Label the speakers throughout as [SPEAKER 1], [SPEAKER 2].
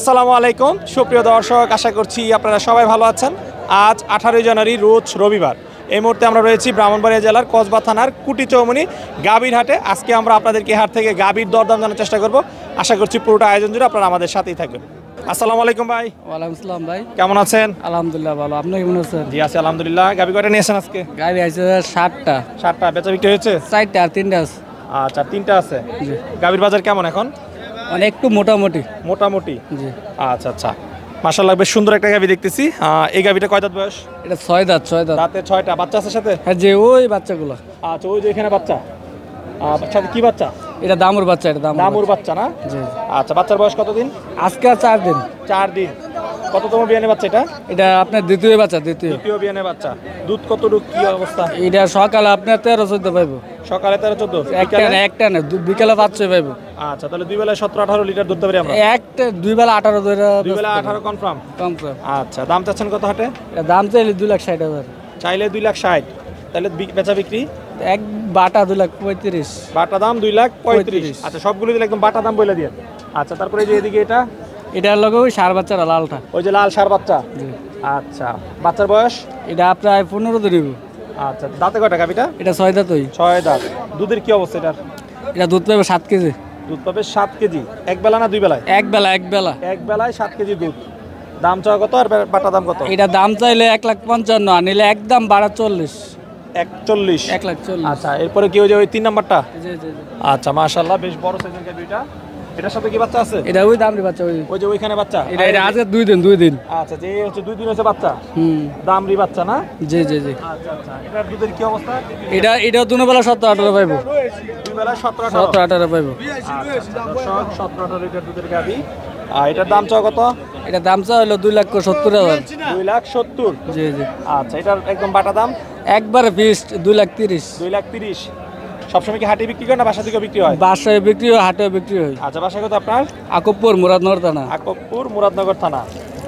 [SPEAKER 1] আসসালামু আলাইকুম সুপ্রিয় দর্শক, আশা করছি আপনারা সবাই ভালো আছেন। আজ 18 জানুয়ারি রোজ রবিবার। এই মুহূর্তে আমরা রয়েছি ব্রাহ্মণবাড়িয়া জেলার কসবা থানার কুটি চৌমুনি গাভীর হাটে। আজকে আমরা আপনাদেরকে হাট থেকে গাভীর দরদাম জানার চেষ্টা করব। আশা করছি পুরোটা আয়োজন জুড়ে আপনারা আমাদের সাথেই থাকবেন। আসসালামু আলাইকুম ভাই।
[SPEAKER 2] ওয়ালাইকুম আসসালাম ভাই,
[SPEAKER 1] কেমন আছেন?
[SPEAKER 2] আলহামদুলিল্লাহ ভালো। আপনি কেমন আছেন?
[SPEAKER 1] জি আছি আলহামদুলিল্লাহ। গাভী কয়টা নিয়েছেন আজকে?
[SPEAKER 2] গাড়ি আছে 7টা।
[SPEAKER 1] 7টা বেচা বিক্রি হয়েছে?
[SPEAKER 2] 4টা আর 3টা আছে।
[SPEAKER 1] আচ্ছা, 3টা আছে।
[SPEAKER 2] জি,
[SPEAKER 1] গাভীর বাজার কেমন এখন?
[SPEAKER 2] মানে একটু মোটামুটি।
[SPEAKER 1] মোটামুটি।
[SPEAKER 2] জি,
[SPEAKER 1] আচ্ছা আচ্ছা, মাশাআল্লাহ বেশ সুন্দর একটা গাভী দেখতেছি। এই গাভীটা কয় দাঁত বয়স?
[SPEAKER 2] এটা 6 দাঁত।
[SPEAKER 1] দাঁতে 6টা। বাচ্চা আছে সাথে?
[SPEAKER 2] হ্যাঁ, যে ওই বাচ্চাগুলো।
[SPEAKER 1] আচ্ছা, ওই যে এখানে বাচ্চা। সাথে কি বাচ্চা?
[SPEAKER 2] এটা দামুর বাচ্চা, এটা
[SPEAKER 1] দামুর বাচ্চা না?
[SPEAKER 2] জি,
[SPEAKER 1] আচ্ছা, বাচ্চার বয়স কতদিন?
[SPEAKER 2] আজকে আর 4 দিন।
[SPEAKER 1] 4 দিন। কততম বিয়ানে বাচ্চা এটা?
[SPEAKER 2] এটা আপনার দ্বিতীয় বাচ্চা, দ্বিতীয়
[SPEAKER 1] বিয়ানে বাচ্চা। দুধ কতটুকু, কি অবস্থা?
[SPEAKER 2] এটা সকালে আপনার 13-14 পাইবো।
[SPEAKER 1] সকালে 13-14,
[SPEAKER 2] একটা না বিকালে 5-6 পাইবো।
[SPEAKER 1] আচ্ছা, তাহলে দুই বেলায় 17-18 লিটার দুধ পারি আমরা?
[SPEAKER 2] একটা দুই বেলা 18 ধরে।
[SPEAKER 1] দুই বেলা 18 কনফার্ম। আচ্ছা, দাম চাচ্ছেন কত হাটে?
[SPEAKER 2] এটা দাম চাইলে 2,60,000।
[SPEAKER 1] চাইলে 2,60,000। তাহলে বেচা বিক্রি?
[SPEAKER 2] এক বাটা 2,35,000।
[SPEAKER 1] বাটা দাম 2,35,000। আচ্ছা, সবগুলো দিলে একদম বাটা দাম বলে দিয়ে। আচ্ছা, তারপরে যে এদিকে এটা?
[SPEAKER 2] এটার লগে ওই সার বাচ্চারা লালটা।
[SPEAKER 1] ওই যে লাল সার বাচ্চা।
[SPEAKER 2] জি,
[SPEAKER 1] আচ্ছা, বাচ্চার বয়স?
[SPEAKER 2] এটা প্রায় 15 ধরিব।
[SPEAKER 1] আচ্ছা, দাঁতে কয়টা গাভীটা?
[SPEAKER 2] এটা 6 দাঁত।
[SPEAKER 1] 6 দাঁত। দুধের কি অবস্থা এটার?
[SPEAKER 2] এটা দুধ পাবে 7 কেজি।
[SPEAKER 1] দুধ পাবে 7 কেজি। এক বেলা না দুই বেলায়?
[SPEAKER 2] এক বেলা।
[SPEAKER 1] এক বেলায় 7 কেজি দুধ। দাম চাওয়া কত আর বাটা দাম কত?
[SPEAKER 2] এটা দাম চাইলে 1,55,000, আর নিলে একদম 12,40।
[SPEAKER 1] 41।
[SPEAKER 2] 1,40,000।
[SPEAKER 1] আচ্ছা, এরপরে কি ওই যে ওই 3 নাম্বারটা?
[SPEAKER 2] জি জি জি।
[SPEAKER 1] আচ্ছা, মাশাআল্লাহ বেশ বড় সাইজের গাভীটা। এটার সাথে কি বাচ্চা আছে?
[SPEAKER 2] এটা ওই দামরি বাচ্চা ওই।
[SPEAKER 1] ওই যে ওইখানে বাচ্চা?
[SPEAKER 2] এটা আজকে 2 দিন।
[SPEAKER 1] আচ্ছা, যে হচ্ছে 2 দিন হচ্ছে বাচ্চা। দামরি বাচ্চা না?
[SPEAKER 2] জি জি জি।
[SPEAKER 1] আচ্ছা আচ্ছা, এটার দুধের কি অবস্থা?
[SPEAKER 2] এটা দুনো বেলা 17-18 পাইবো।
[SPEAKER 1] দুই বেলা 17-18।
[SPEAKER 2] 17-18 পাইবো।
[SPEAKER 1] 17-18 লিটার দুধের গাভী। আর এটার দাম চাওয়া কত?
[SPEAKER 2] এটা দাম চা হলো 2,70,000।
[SPEAKER 1] 2,70,000।
[SPEAKER 2] জি জি।
[SPEAKER 1] আচ্ছা, এটার একদম বাটা দাম?
[SPEAKER 2] একবারে ফিক্সড 2,30,000।
[SPEAKER 1] 2,30,000। সবসময় কি হাটে বিক্রি করেন না বাসা থেকে বিক্রি হয়?
[SPEAKER 2] বাসায় বিক্রি হয়, হাটে বিক্রি হয়।
[SPEAKER 1] আচ্ছা, বাসা কত আপনার?
[SPEAKER 2] আকবপুর, মুরাদনগর থানা।
[SPEAKER 1] আকবপুর, মুরাদনগর থানা।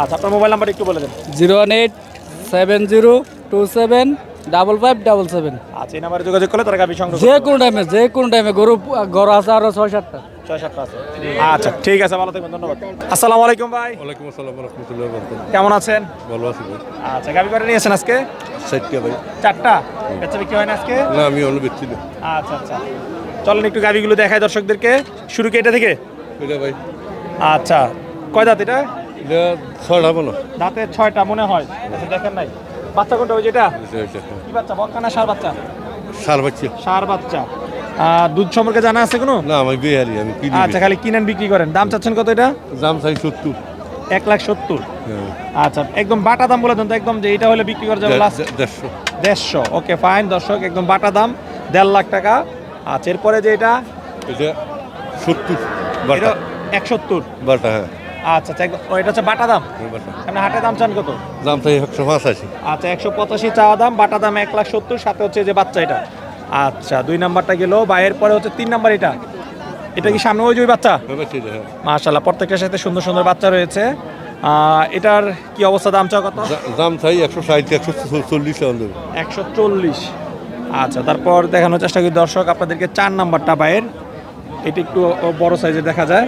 [SPEAKER 1] আচ্ছা, আপনার মোবাইল নাম্বার একটু বলে দেন।
[SPEAKER 2] 01870275577।
[SPEAKER 1] আচ্ছা, এই নাম্বারে যোগাযোগ করলে তারা গাভী সংগ্রহ
[SPEAKER 2] যে কোনো টাইমে গরু আছে আরো 6-7টা।
[SPEAKER 1] 6-7টা আছে। আচ্ছা, ঠিক আছে, ভালো থাকবেন, ধন্যবাদ। আসসালামু আলাইকুম ভাই।
[SPEAKER 3] ওয়ালাইকুম আসসালাম ওয়া রাহমাতুল্লাহি ওয়া বারাকাতুহু।
[SPEAKER 1] কেমন আছেন?
[SPEAKER 3] ভালো আছি ভাই।
[SPEAKER 1] আচ্ছা, গাভী কয়টা নিয়েছেন আজকে?
[SPEAKER 3] 60টা ভাই।
[SPEAKER 1] 4টা। বেচা বিক্রি হয় না আজকে?
[SPEAKER 3] না, আমি অন্য ব্যক্তি না।
[SPEAKER 1] আচ্ছা আচ্ছা, চলেন একটু গাভীগুলো দেখাই দর্শকদেরকে। শুরু কি এটা থেকে?
[SPEAKER 3] এটা ভাই,
[SPEAKER 1] আচ্ছা, কয় দাঁত এটা?
[SPEAKER 3] এটা 6টা বলো।
[SPEAKER 1] দাঁতে 6টা মনে হয়। আচ্ছা, দেখেন নাই বাচ্চা কোনটা? ওই যেটা? কি বাচ্চা, বকনা না ষাঁড় বাচ্চা?
[SPEAKER 3] সার বাচ্চা।
[SPEAKER 1] ষাঁড় বাচ্চা। দুধ সম্পর্কে জানা আছে কোনো?
[SPEAKER 3] না, আমি বিহারি, আমি কিনি।
[SPEAKER 1] আচ্ছা, খালি কিনেন বিক্রি করেন। দাম চাচ্ছেন কত এটা?
[SPEAKER 3] দাম চাই 70।
[SPEAKER 1] 1,70,000।
[SPEAKER 3] হ্যাঁ,
[SPEAKER 1] আচ্ছা, একদম বাটা দাম বলে দেন তো, একদম যে এটা হলে বিক্রি করা যাবে লাস্ট
[SPEAKER 3] 150।
[SPEAKER 1] 150। ওকে ফাইন দর্শক, একদম বাটা দাম 1.5 লাখ টাকা। আচ্ছা, এরপরে যে এটা?
[SPEAKER 3] এটা 70
[SPEAKER 1] এটা
[SPEAKER 3] বাটা।
[SPEAKER 1] 170।
[SPEAKER 3] বাটা, হ্যাঁ।
[SPEAKER 1] আচ্ছা আচ্ছা, এটা হচ্ছে বাটা দাম।
[SPEAKER 3] বাটা
[SPEAKER 1] আপনি হাটে দাম চান কত?
[SPEAKER 3] দাম চাই 185।
[SPEAKER 1] আচ্ছা, 185 চাওয়া দাম, বাটা দাম 1,70,000, সাথে হচ্ছে যে বাচ্চা এটা। আচ্ছা, 2 নাম্বারটা গেল। বা এরপরে হচ্ছে 3 নাম্বার এটা। এটা কি সামনে ওই যে ওই বাচ্চা?
[SPEAKER 3] হ্যাঁ,
[SPEAKER 1] মাশাআল্লাহ, প্রত্যেকটার সাথে সুন্দর সুন্দর বাচ্চা রয়েছে। এটার কি অবস্থা, দাম চাওয়া কত?
[SPEAKER 3] দাম চাই 160, 140 টাকা দেবো।
[SPEAKER 1] 140। আচ্ছা, তারপর দেখানোর চেষ্টা করি দর্শক আপনাদেরকে 4 নাম্বারটা বাইরের। এটা একটু বড় সাইজের দেখা যায়।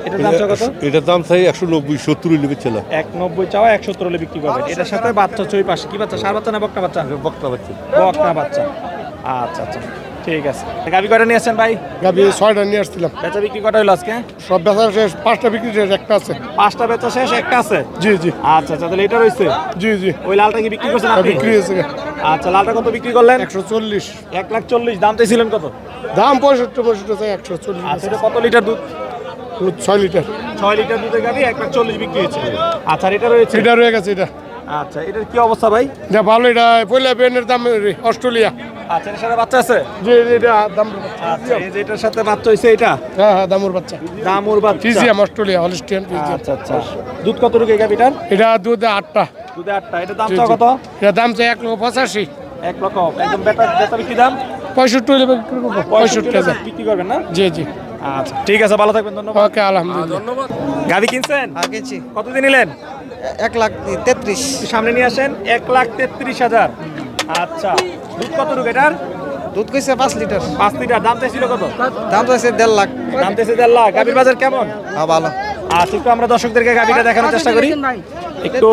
[SPEAKER 1] এটার দাম চাওয়া কত?
[SPEAKER 3] এটার দাম চাই 190, 70 লিখে ছিল।
[SPEAKER 1] 190 চাওয়া, 170 হলে বিক্রি করবেন। এটার সাথে বাচ্চা হচ্ছে ওই পাশে। কি বাচ্চা, ষাঁড় বাচ্চা না বকনা বাচ্চা?
[SPEAKER 3] বক্তা বাচ্চা।
[SPEAKER 1] বকনা বাচ্চা। আচ্ছা আচ্ছা, ঠিক আছে। গাভী কয়টা নিয়ে আসছেন ভাই?
[SPEAKER 4] গাবি 6টা নিয়ে আসছিলাম।
[SPEAKER 1] বেচা বিক্রি কয়টা হলো আজকে?
[SPEAKER 4] সব বেচা শেষ, 5টা বিক্রি শেষ, একটা আছে।
[SPEAKER 1] 5টা বেচা শেষ, একটা আছে।
[SPEAKER 4] জি জি
[SPEAKER 1] আচ্ছা আচ্ছা, তাহলে এটা রয়েছে।
[SPEAKER 4] জি জি
[SPEAKER 1] ওই লালটা কি বিক্রি করছেন আপনি?
[SPEAKER 4] বিক্রি হয়েছে।
[SPEAKER 1] আচ্ছা, লালটা কত বিক্রি করলেন?
[SPEAKER 4] 140।
[SPEAKER 1] 1,40,000। দাম চাইছিলেন কত?
[SPEAKER 4] দাম 65 চাই, 140।
[SPEAKER 1] আচ্ছা, এটা কত লিটার দুধ?
[SPEAKER 4] 6 লিটার।
[SPEAKER 1] 6 লিটার দুধের গাভী 1,40,000 বিক্রি হয়েছে। আচ্ছা, আর এটা রয়েছে?
[SPEAKER 4] এটা রয়ে গেছে। এটা
[SPEAKER 1] আচ্ছা, এটার কি অবস্থা ভাই?
[SPEAKER 4] এটা ভালো। এটা পয়লা বেনের দাম অস্ট্রেলিয়া।
[SPEAKER 1] আচ্ছা, এটার সাথে বাচ্চা আছে?
[SPEAKER 4] জি এটা দাম।
[SPEAKER 1] আচ্ছা, এই যে এটার সাথে বাচ্চা হইছে এটা?
[SPEAKER 4] হ্যাঁ হ্যাঁ, দামুর বাচ্চা।
[SPEAKER 1] দামুর বাচ্চা।
[SPEAKER 4] ফিজিয়াম অস্ট্রেলিয়া, হলিস্টিয়ান ফিজিয়াম।
[SPEAKER 1] আচ্ছা আচ্ছা, দুধ কতটুকু এই গাভীটার?
[SPEAKER 4] এটা দুধ 8টা।
[SPEAKER 1] দুধে 8টা। এটা দাম
[SPEAKER 4] জি,
[SPEAKER 1] চাও
[SPEAKER 4] জি।
[SPEAKER 1] কত?
[SPEAKER 4] এটা দাম চাই 1,85,000।
[SPEAKER 1] 1 লক্ষ। একদম বেচা বিক্রি দাম
[SPEAKER 4] 65 হলে বিক্রি করবো। 65,000।
[SPEAKER 1] বিক্রি করবেন না?
[SPEAKER 4] জি জি।
[SPEAKER 1] আচ্ছা, ঠিক আছে, ভালো থাকবেন, ধন্যবাদ।
[SPEAKER 4] ওকে, আলহামদুলিল্লাহ।
[SPEAKER 1] গাভী কিনছেন?
[SPEAKER 5] কিনছি
[SPEAKER 1] কত দিয়ে নিলেন?
[SPEAKER 5] 1,33,000।
[SPEAKER 1] একটু সামনে নিয়ে আসেন। 1,33,000। আচ্ছা, দুধ কতটুকু এটার?
[SPEAKER 5] দুধ কইছে 5 লিটার।
[SPEAKER 1] 5 লিটার। দাম চাইছিল কত?
[SPEAKER 5] দাম তো আছে 1.5 লাখ।
[SPEAKER 1] দাম চাইছে 1.5 লাখ। গাভীর বাজার কেমন?
[SPEAKER 5] হ্যাঁ, ভালো।
[SPEAKER 1] আচ্ছা, একটু আমরা দর্শকদেরকে গাবিটা দেখানোর চেষ্টা করি একটু।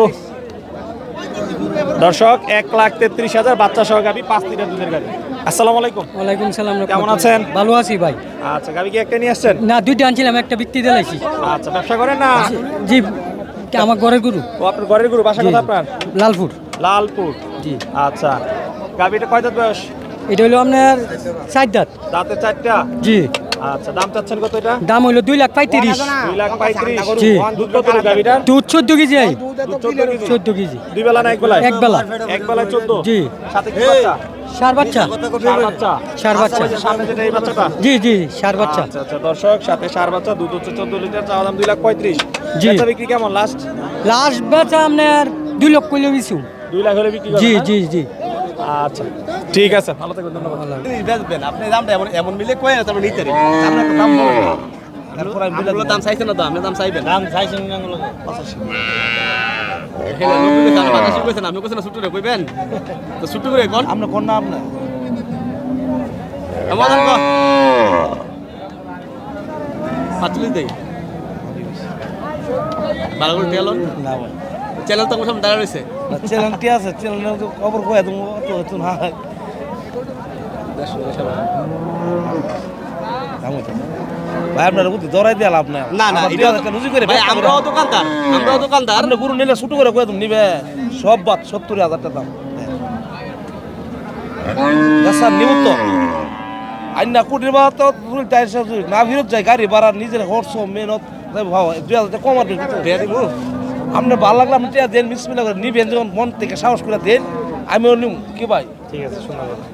[SPEAKER 1] দর্শক 1,33,000 বাচ্চা সহ গাবি, 5 লিটার দুধের গাবি। আসসালামু আলাইকুম।
[SPEAKER 2] ওয়ালাইকুম সালাম।
[SPEAKER 1] কেমন আছেন?
[SPEAKER 2] ভালো আছি ভাই।
[SPEAKER 1] আচ্ছা, গাবি কি একটা নিয়ে আসছেন?
[SPEAKER 2] না, দুইটা আনছিলাম, একটা বিক্রি দিলাইছি।
[SPEAKER 1] আচ্ছা, ব্যবসা করেন না?
[SPEAKER 2] জি, আমার ঘরের গরু।
[SPEAKER 1] ও আপনার ঘরের গরু, বাসা কোথায় আপনার?
[SPEAKER 2] লালপুর।
[SPEAKER 1] লালপুর।
[SPEAKER 2] জি।
[SPEAKER 1] আচ্ছা, গাবিটা কয় দাঁত বয়স?
[SPEAKER 2] এটা হলো আপনার 4 দাঁত।
[SPEAKER 1] দাঁতে 4টা।
[SPEAKER 2] জি।
[SPEAKER 1] আচ্ছা, দাম চাচ্ছেন কত এটা?
[SPEAKER 2] দাম হইলো 2,35,000।
[SPEAKER 1] 2,35,000।
[SPEAKER 2] জি।
[SPEAKER 1] দুধ কত গাবিটার?
[SPEAKER 2] দুধ 14 কেজি।
[SPEAKER 1] 14 কেজি।
[SPEAKER 2] 14 কেজি।
[SPEAKER 1] দুই বেলা না এক বেলা?
[SPEAKER 2] এক বেলা।
[SPEAKER 1] এক বেলায় 14।
[SPEAKER 2] জি।
[SPEAKER 1] সাথে কি বাচ্চা?
[SPEAKER 2] সার বাচ্চা।
[SPEAKER 1] ষাঁড় বাচ্চা।
[SPEAKER 2] ষাঁড় বাচ্চা।
[SPEAKER 1] আচ্ছা, সামনে যেটা এই বাচ্চাটা?
[SPEAKER 2] জি জি, সার বাচ্চা।
[SPEAKER 1] আচ্ছা আচ্ছা, দর্শক সাথে ষাঁড় বাচ্চা, দুধ হচ্ছে 14 লিটার, চাওয়া দাম 2,35,000।
[SPEAKER 2] জি।
[SPEAKER 1] বেচা বিক্রি কেমন লাস্ট?
[SPEAKER 2] লাস্ট বেচা আপনার 2 লক্ষ কইলে বিছু।
[SPEAKER 1] 2 লাখ হলে বিক্রি করবেন?
[SPEAKER 2] জি
[SPEAKER 1] না?
[SPEAKER 2] জি জি।
[SPEAKER 1] আচ্ছা, ঠিক আছে, ভালো থাকবেন, ধন্যবাদ।
[SPEAKER 6] বেচবেন আপনি দামটা এমন এমন মিলে কয়ে তারপর নিতে পারি আমরা তো দাম বলবো আমগুলো দাম চাইছেন না তো আপনি দাম চাইবেন দাম চাইছেন না গুলো 85 এখানে লোক দিতে দাম 85 কইছেন আপনি কইছেন ছুটু রে কইবেন তো ছুটু করে কোন আপনি কোন না আপনি এমন কো 45 দেই ভালো করে তেলন না ভাই চ্যানেল তো সামনে দাঁড়া রইছে
[SPEAKER 5] চ্যানেলটি আছে, চ্যানেল তো খবর কয়ে তুমি তো না ভাই আপনার বুদ্ধি দরাই দিয়ে লাভ নাই।
[SPEAKER 6] না না এটা রুজি করে ভাই আমরাও দোকানদার
[SPEAKER 5] আপনি গরু নিলে ছোট করে কয়ে তুমি নিবে সব বাদ 70,000 টাকা দাম। স্যার নিব তো আইনা কোটির বাদ তো না ফেরত যায়, গাড়ি ভাড়া নিজের খরচ মেহনত ভাও 2,000 টাকা কমার
[SPEAKER 6] দিয়ে দিব
[SPEAKER 5] আপনার ভালো লাগলে আপনি টিয়া দেন, বিসমিল্লাহ করে নিবেন, যখন মন থেকে সাহস করে দেন আমিও নিব কি ভাই।
[SPEAKER 1] ঠিক আছে, শোনা যাবে।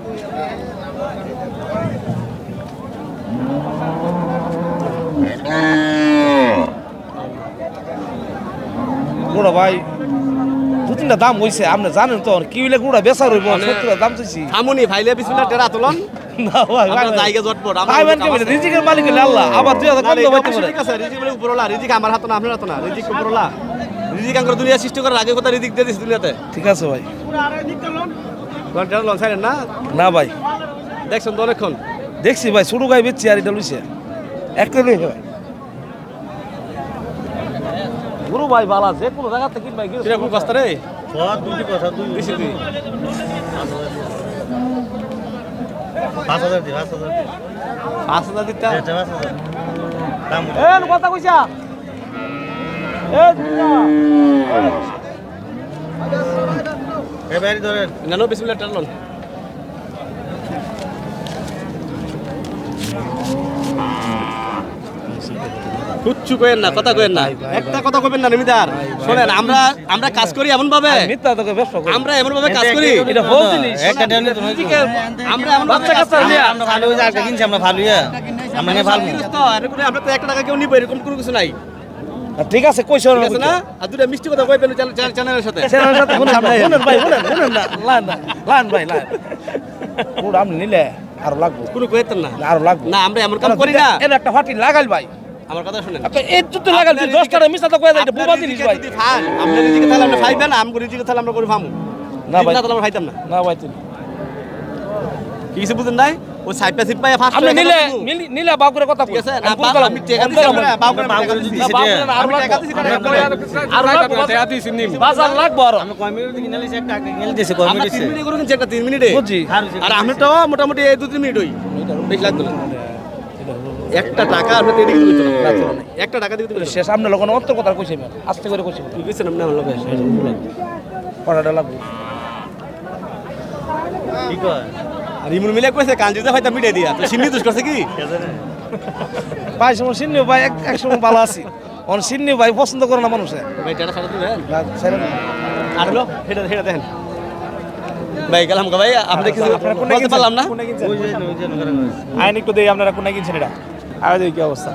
[SPEAKER 5] গুড়া ভাই 2-3টা দাম হইছে, আপনি জানেন তো কি হইলে গুড়া বেচা রইব, 70 দাম চাইছি।
[SPEAKER 6] থামুনি ভাইলে বিসমিল্লাহ টেরা তুলন
[SPEAKER 5] না ভাই
[SPEAKER 6] আমরা জায়গা জটপট
[SPEAKER 5] ভাই মানে কি রিজিকের মালিক হলে আল্লাহ, আবার 2,000 কম দাম হইতে পারে।
[SPEAKER 6] ঠিক আছে রিজিক বলে উপরওয়ালা রিজিক আমার হাতে না আপনার হাতে না রিজিক উপরওয়ালা রিজিক আঙ্গুর দুনিয়া সৃষ্টি করার আগে কথা রিজিক দিয়ে দিছে দুনিয়াতে
[SPEAKER 5] ঠিক আছে ভাই।
[SPEAKER 6] ঘন্টার লন ছাড়েন না
[SPEAKER 5] না ভাই
[SPEAKER 6] দেখছেন তো অনেকক্ষণ
[SPEAKER 5] দেখছি ভাই, ছোট গাই বেচছি আর এটা লইছে একটা লই ভাই। গুরু ভাই বালা যে কোনো জায়গা থেকে ভাই গিয়ে
[SPEAKER 6] কিরকম কষ্ট রে
[SPEAKER 3] দুটি কথা দুই
[SPEAKER 6] দিছি তুই
[SPEAKER 3] 5,000 দি
[SPEAKER 6] 5,000 দিতা
[SPEAKER 3] দাম
[SPEAKER 5] কথা কইছা
[SPEAKER 3] এ বাইরে ধরেন
[SPEAKER 6] নানো বিসমিল্লাহ টেরা লন কুচ্ছু কইেন না কথা কইেন না একটা কথা কইবেন না নিমিদার শুনেন আমরা কাজ করি এমন ভাবে
[SPEAKER 5] মিথ্যা তোকে ব্যবসা করি
[SPEAKER 6] আমরা এমন ভাবে কাজ করি
[SPEAKER 5] এটা হোল জিনিস।
[SPEAKER 3] একটা দেন তো
[SPEAKER 6] আমরা এমন
[SPEAKER 5] বাচ্চা কাচ্চা নিয়ে
[SPEAKER 3] আমরা ভালো হই আর কিনছি আমরা ভালো ইয়া আমরা নে ভালো
[SPEAKER 6] তো এরকম আমরা তো 1 টাকা কেউ নিব এরকম কোনো কিছু নাই
[SPEAKER 5] ঠিক আছে কইছো
[SPEAKER 6] ঠিক আছে না আর দুটা মিষ্টি কথা কইবেন চ্যানেলের সাথে
[SPEAKER 5] চ্যানেলের সাথে শুনেন ভাই, শুনেন ভাই, শুনেন না লান ভাই লান পুরো আপনি নিলে আর লাগবে
[SPEAKER 6] কোনো কইতেন না
[SPEAKER 5] আর লাগবে
[SPEAKER 6] না আমরা এমন কাম করি না
[SPEAKER 5] এর একটা ফাটি লাগাল ভাই,
[SPEAKER 6] আমার কথা শুনেন
[SPEAKER 5] আপনি এই তো লাগাল 10 টাকা মিছা তো কই দেয়, এটা বুবা জিনিস ভাই।
[SPEAKER 6] যদি খান আমরা রিজিকে তাহলে আমরা খাইবেন আমগো রিজিকে তাহলে আমরা করে ফামু
[SPEAKER 5] না ভাই,
[SPEAKER 6] তাহলে আমরা খাইতাম না
[SPEAKER 5] না ভাই তুমি
[SPEAKER 6] কি কিছু বুঝেন নাই ও সাইপা সিপাই ফাস্ট
[SPEAKER 5] আপনি নিলে বাউ করে কথা
[SPEAKER 6] ঠিক আছে না
[SPEAKER 5] আমি ভুল করলাম।
[SPEAKER 6] আমি টাকা দিছি আমরা বাউ করে দিছি
[SPEAKER 5] না, বাউ করে না, আরো
[SPEAKER 6] আমি টাকা
[SPEAKER 5] লাগবে।
[SPEAKER 6] দিছি
[SPEAKER 4] আর টাকা দিছি নিম
[SPEAKER 5] বাজার লাগবো আরো।
[SPEAKER 3] আমি কয় মিনিট কিনে লিছি একটা কিনে দিছে কয়
[SPEAKER 6] আমরা
[SPEAKER 3] মিনিট
[SPEAKER 6] 3 মিনিট করে কিনছি একটা 3 মিনিটে
[SPEAKER 5] বুঝছি।
[SPEAKER 6] আর আমরা তো মোটামুটি 2-3 মিনিট হই বেশ লাগতো না একটা টাকা আমরা তো এদিকে দিতে না একটা টাকা দিতে না
[SPEAKER 5] শেষ সামনে লোক অন্তর কথা কইছে আস্তে করে কইছে
[SPEAKER 6] ঠিক আছে না আমার লগে
[SPEAKER 5] কটাটা লাগবে
[SPEAKER 3] কি কয়
[SPEAKER 6] আর ইমুল মিলে কইছে কান দিতে হয়তো মিটাই দিয়া তো সিন্নি দুষ করছে কি
[SPEAKER 5] ভাই সময় সিন্নিও ভাই এক সময় ভালো আছি, অন সিন্নিও ভাই পছন্দ করে না মানুষে।
[SPEAKER 6] ভাই টাকা ছাড়া দিবেন
[SPEAKER 5] না, ছেড়ে না।
[SPEAKER 6] আর হলো হেটা হেটা দেখেন ভাই গেলাম গো ভাই আপনি কিছু
[SPEAKER 1] আপনারা কোনে
[SPEAKER 6] বলতে পারলাম না
[SPEAKER 1] কোনে কিনছেন?
[SPEAKER 3] ওই যে নগরে
[SPEAKER 1] আইন একটু দেই, আপনারা কোনে কিনছেন এটা? আর দেখি কি অবস্থা।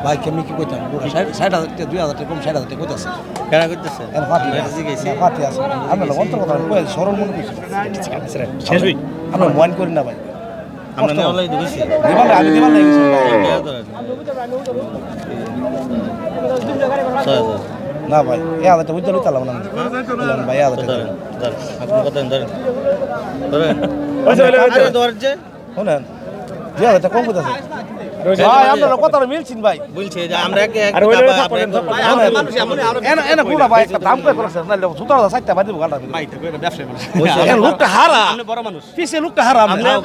[SPEAKER 5] ভাই কেমনি কি কইতাম 60,000 টাকা 2,000 টাকা কম 60,000 টাকা কইতাছে
[SPEAKER 3] কেন করতেছে
[SPEAKER 5] এর ফাটি
[SPEAKER 3] এটা জিজ্ঞাসা।
[SPEAKER 5] ফাটি আছে আমরা অন্তর কথা কই সরল মনে কইছি
[SPEAKER 1] শেষ ভাই,
[SPEAKER 5] আমরা মন করি না ভাই,
[SPEAKER 3] আমরা নেওয়া লাগি দিছি
[SPEAKER 5] দিবালে আমি দিবালে গেছি
[SPEAKER 3] কেন ধরেন 6,000
[SPEAKER 5] না ভাই এই আদাটা বুঝতে লইতালাম না বললাম ভাই আদাটা
[SPEAKER 3] ধরেন ধরেন আপনি কত ধরেন ধরেন
[SPEAKER 1] ওই যে, ওই যে, ওই যে।
[SPEAKER 3] ধরেন যে
[SPEAKER 5] শুনেন 2000 টাকা কম কইতাছে ভাই আপনারা কথাটা মিলছেন ভাই
[SPEAKER 3] বলছে যে আমরা এক
[SPEAKER 1] আর ওই লোক থাপ্পড়েন,
[SPEAKER 6] ভাই আমরা মানুষ এমন
[SPEAKER 5] এনা পুরা ভাই একটা দাম কই করছে না জুতা সাইটটা বাড়ি দিব গালটা
[SPEAKER 6] ভাই তো একটা ব্যবসায়ী মানুষ
[SPEAKER 5] এখন লোকটা হারা
[SPEAKER 6] আপনি বড় মানুষ
[SPEAKER 5] পিছে লোকটা হারা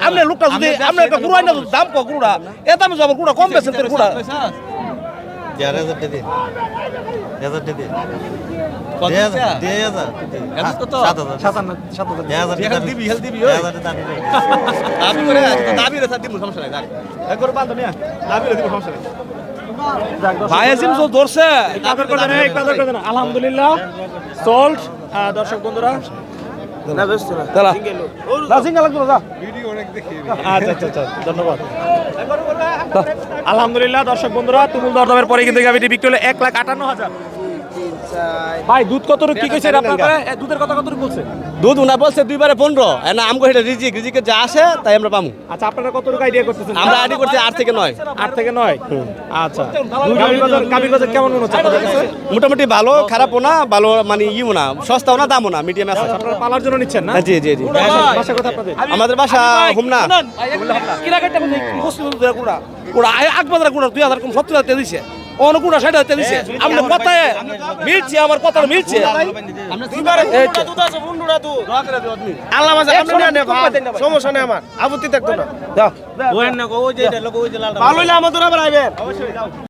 [SPEAKER 5] আপনি লোকটা যদি আপনি একটা গুড়া না দাম কো গুড়া এ দামে যাব গুড়া কম বেচেন তোর গুড়া
[SPEAKER 3] 1000 টাকা দিন 1000 টাকা দিন
[SPEAKER 6] কত দিছে?
[SPEAKER 3] 2000
[SPEAKER 6] এত কত?
[SPEAKER 3] 7000
[SPEAKER 6] 7000 দিবি হেল দিবি
[SPEAKER 3] 1000 টাকা দিন
[SPEAKER 6] দাবি করে দাবি রে দিব সমস্যা নাই দেখ একবার বান্ধব নিয়া দাবি রে দিব সমস্যা নাই
[SPEAKER 5] ভাই আজিম তো ধরছে
[SPEAKER 1] কাদর করে দেন, এই কাদর করে দেন। আলহামদুলিল্লাহ সোল্ড। দর্শক বন্ধুরা,
[SPEAKER 5] তালা না সিঙ্গা লাগবে না
[SPEAKER 1] আচ্ছা আচ্ছা আচ্ছা, ধন্যবাদ। আলহামদুলিল্লাহ দর্শক বন্ধুরা, তুমুল দরদামের পরে কিন্তু গাভিটি বিক্রি হলো 1,58,000। ভাই দুধ কতটুকু কি কইছে আপনার করে? দুধের কথা কতটুকু বলছে?
[SPEAKER 6] দুধ উনা বলছে 2 বারে 15 না আমগো এটা রিজিকে যা আসে তাই আমরা পামু
[SPEAKER 1] আচ্ছা, আপনারা কতটুকু আইডিয়া করতেছেন?
[SPEAKER 6] আমরা আইডি করতে 8 থেকে 9
[SPEAKER 1] 8 থেকে 9। আচ্ছা, গাভির বাজার কেমন মনে হচ্ছে আপনাদের কাছে?
[SPEAKER 6] মোটামুটি ভালো খারাপও না, ভালো মানে ইও না, সস্তাও না দামও না, মিডিয়াম আছে।
[SPEAKER 1] আপনারা পালার জন্য নিচ্ছেন না?
[SPEAKER 6] জি জি জি
[SPEAKER 1] বাসা কথা আপনাদের?
[SPEAKER 6] আমাদের বাসা হুমনা।
[SPEAKER 5] কিরা কাটা বলে বস্তু গুড়া গুড়া আকবাদরা গুড়া 2000 কম 70 টাকা দিছে অন গুড়া 60 টাকা দিছে আমরা কথায় মিলছে আমার কথা মিলছে
[SPEAKER 6] আমরা 2 বারে দুধ আছে বুন্ডুরা দুধ আল্লাহ মাঝে আপনি নিয়ে সমস্যা নেই আমার আপত্তি থাকতো না
[SPEAKER 5] দাও
[SPEAKER 3] ওই না ওই যে লোক ওই যে লালটা
[SPEAKER 6] ভালো হইলে আমাদের আবার আইবেন।